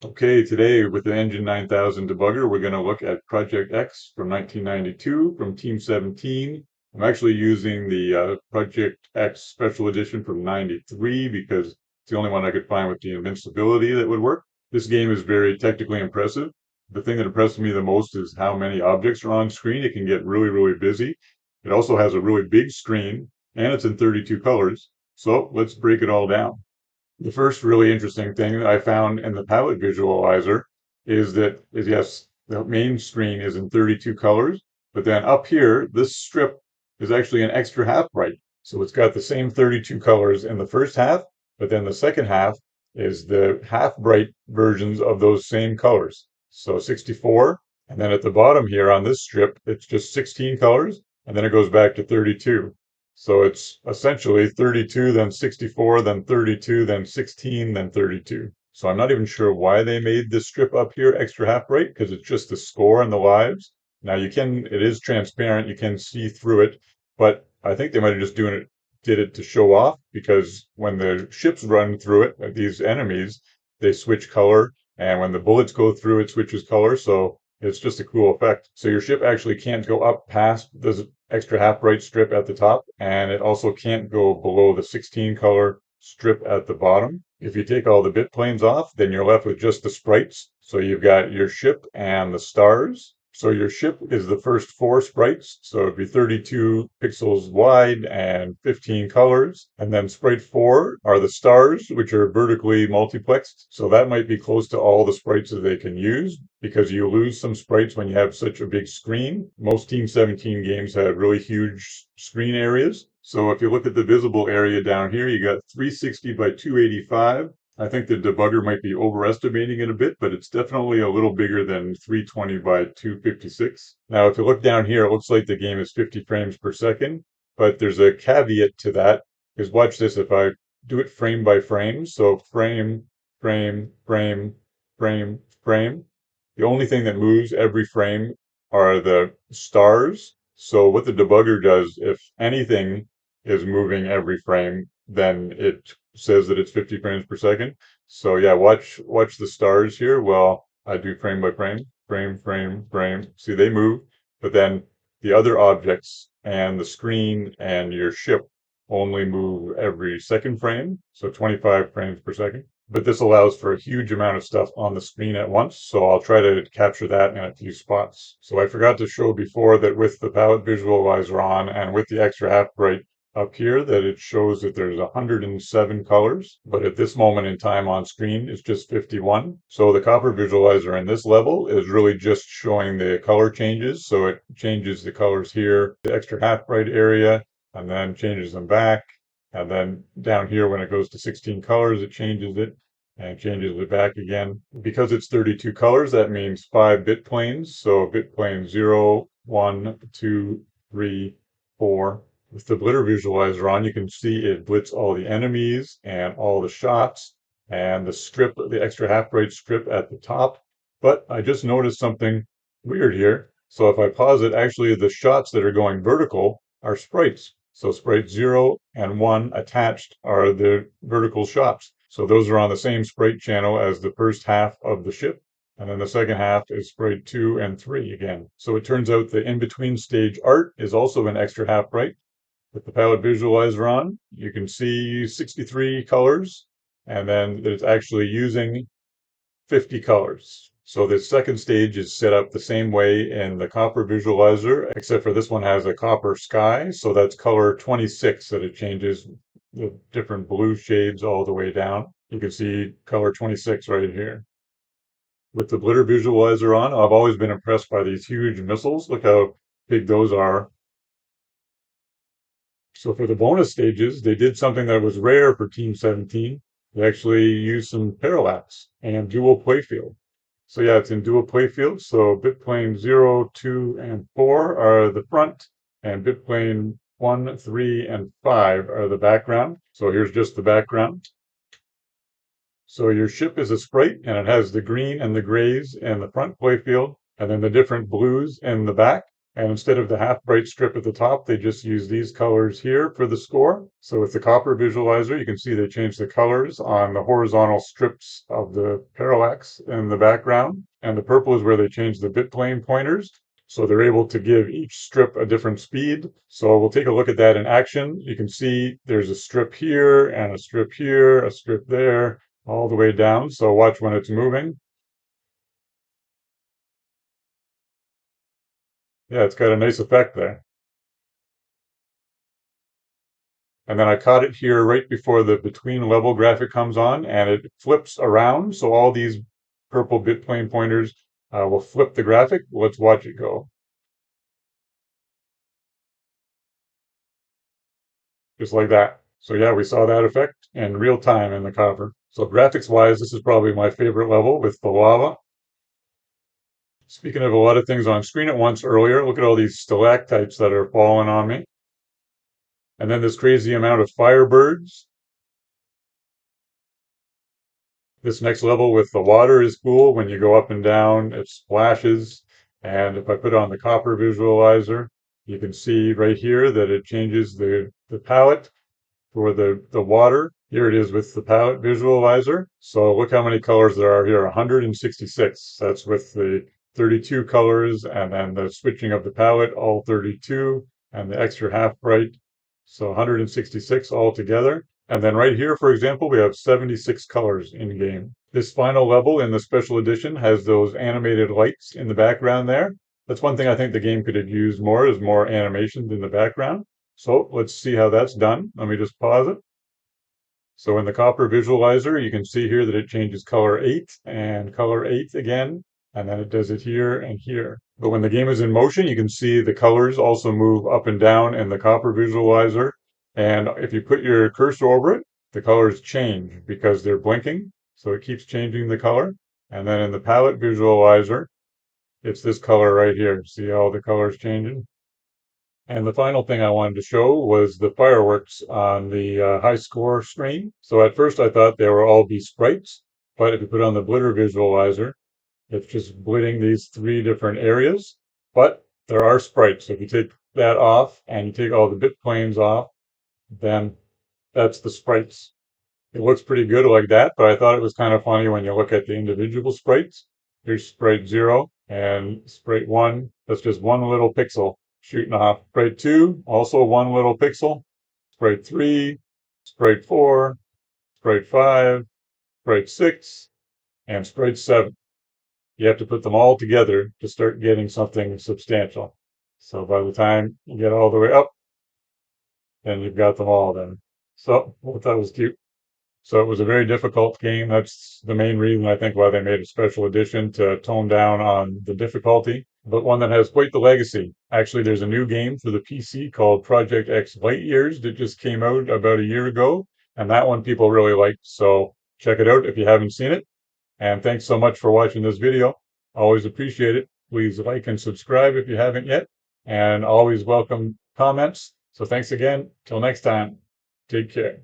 Okay, today with the Engine 9000 debugger, we're going to look at Project X from 1992 from Team 17. I'm actually using the Project X Special Edition from 93 because it's the only one I could find with the invincibility that would work. This game is very technically impressive. The thing that impresses me the most is how many objects are on screen. It can get really, really busy. It also has a really big screen and it's in 32 colors. So let's break it all down. The first really interesting thing that I found in the palette visualizer is yes, the main screen is in 32 colors, but then up here, this strip is actually an extra half bright. So it's got the same 32 colors in the first half, but then the second half is the half bright versions of those same colors. So 64, and then at the bottom here on this strip, it's just 16 colors, and then it goes back to 32. So it's essentially 32, then 64, then 32, then 16, then 32. So I'm not even sure why they made this strip up here extra half bright because it's just the score and the lives. Now it is transparent, you can see through it, but I think they might have just did it to show off because when the ships run through it, like these enemies, they switch color, and when the bullets go through, it switches color. So it's just a cool effect. So your ship actually can't go up past this extra half bright strip at the top, and it also can't go below the 16 color strip at the bottom. If you take all the bit planes off, then you're left with just the sprites. So you've got your ship and the stars. So your ship is the first four sprites. So it'd be 32 pixels wide and 15 colors. And then sprite 4 are the stars, which are vertically multiplexed. So that might be close to all the sprites that they can use because you lose some sprites when you have such a big screen. Most Team 17 games have really huge screen areas. So if you look at the visible area down here, you got 360 by 285. I think the debugger might be overestimating it a bit, but it's definitely a little bigger than 320 by 256. Now, if you look down here, it looks like the game is 50 frames per second, but there's a caveat to that, because watch this, if I do it frame by frame, so frame, frame, frame, frame, frame, the only thing that moves every frame are the stars. So what the debugger does, if anything is moving every frame, then it says that it's 50 frames per second. So yeah, watch the stars here. Well, I do frame by frame, frame, frame, frame. See, they move, but then the other objects and the screen and your ship only move every second frame, so 25 frames per second. But this allows for a huge amount of stuff on the screen at once, so I'll try to capture that in a few spots. So I forgot to show before that with the palette visualizer on and with the extra half bright up here that it shows that there's 107 colors, but at this moment in time on screen it's just 51. So the copper visualizer in this level is really just showing the color changes. So it changes the colors here, the extra half bright area, and then changes them back. And then down here, when it goes to 16 colors, it changes it and changes it back again. Because it's 32 colors, that means 5 bit planes. So bit plane 0, 1, 2, 3, 4. With the blitter visualizer on, you can see it blits all the enemies and all the shots and the strip, the extra half bright strip at the top. But I just noticed something weird here. So if I pause it, actually the shots that are going vertical are sprites. So sprite 0 and 1 attached are the vertical shots. So those are on the same sprite channel as the first half of the ship. And then the second half is sprite 2 and 3 again. So it turns out the in-between stage art is also an extra half bright. With the palette visualizer on, you can see 63 colors, and then it's actually using 50 colors. So the second stage is set up the same way in the copper visualizer, except for this one has a copper sky. So that's color 26 that it changes the different blue shades all the way down. You can see color 26 right here. With the blitter visualizer on, I've always been impressed by these huge missiles. Look how big those are. So for the bonus stages, they did something that was rare for Team 17. They actually used some parallax and dual playfield. So yeah, it's in dual playfield. So bitplane 0, 2, and 4 are the front, and bitplane 1, 3, and 5 are the background. So here's just the background. So your ship is a sprite, and it has the green and the grays in the front playfield, and then the different blues in the back. And instead of the half bright strip at the top, they just use these colors here for the score. So with the copper visualizer, you can see they changed the colors on the horizontal strips of the parallax in the background. And the purple is where they changed the bit plane pointers. So they're able to give each strip a different speed. So we'll take a look at that in action. You can see there's a strip here and a strip here, a strip there, all the way down. So watch when it's moving. Yeah, it's got a nice effect there. And then I caught it here right before the between level graphic comes on, and it flips around. So all these purple bit plane pointers will flip the graphic. Let's watch it go. Just like that. So yeah, we saw that effect in real time in the copper. So graphics wise, this is probably my favorite level with the lava. Speaking of a lot of things on screen at once earlier, look at all these stalactites that are falling on me. And then this crazy amount of firebirds. This next level with the water is cool. When you go up and down, it splashes. And if I put on the copper visualizer, you can see right here that it changes the palette for the water. Here it is with the palette visualizer. So look how many colors there are here, 166. That's with the 32 colors and then the switching of the palette, all 32, and the extra half bright. So 166 altogether. And then right here, for example, we have 76 colors in game. This final level in the special edition has those animated lights in the background there. That's one thing I think the game could have used more is more animations in the background. So let's see how that's done. Let me just pause it. So in the copper visualizer, you can see here that it changes color 8 and color 8 again, and then it does it here and here. But when the game is in motion, you can see the colors also move up and down in the copper visualizer. And if you put your cursor over it, the colors change because they're blinking. So it keeps changing the color. And then in the palette visualizer, it's this color right here. See all the colors changing? And the final thing I wanted to show was the fireworks on the high score screen. So at first I thought they were all be sprites, but if you put on the blitter visualizer, it's just blitting these 3 different areas. But there are sprites. So if you take that off and you take all the bit planes off, then that's the sprites. It looks pretty good like that, but I thought it was kind of funny when you look at the individual sprites. Here's sprite 0 and sprite 1. That's just one little pixel shooting off. Sprite 2, also one little pixel. Sprite 3, sprite 4, sprite 5, sprite 6, and sprite 7. You have to put them all together to start getting something substantial. So by the time you get all the way up, then you've got them all then. So I thought that was cute. So it was a very difficult game. That's the main reason I think why they made a special edition to tone down on the difficulty, but one that has quite the legacy. Actually, there's a new game for the PC called Project X Light Years that just came out about a year ago, and that one people really liked. So check it out if you haven't seen it. And thanks so much for watching this video. Always appreciate it. Please like and subscribe if you haven't yet, and always welcome comments. So thanks again. Till next time, take care.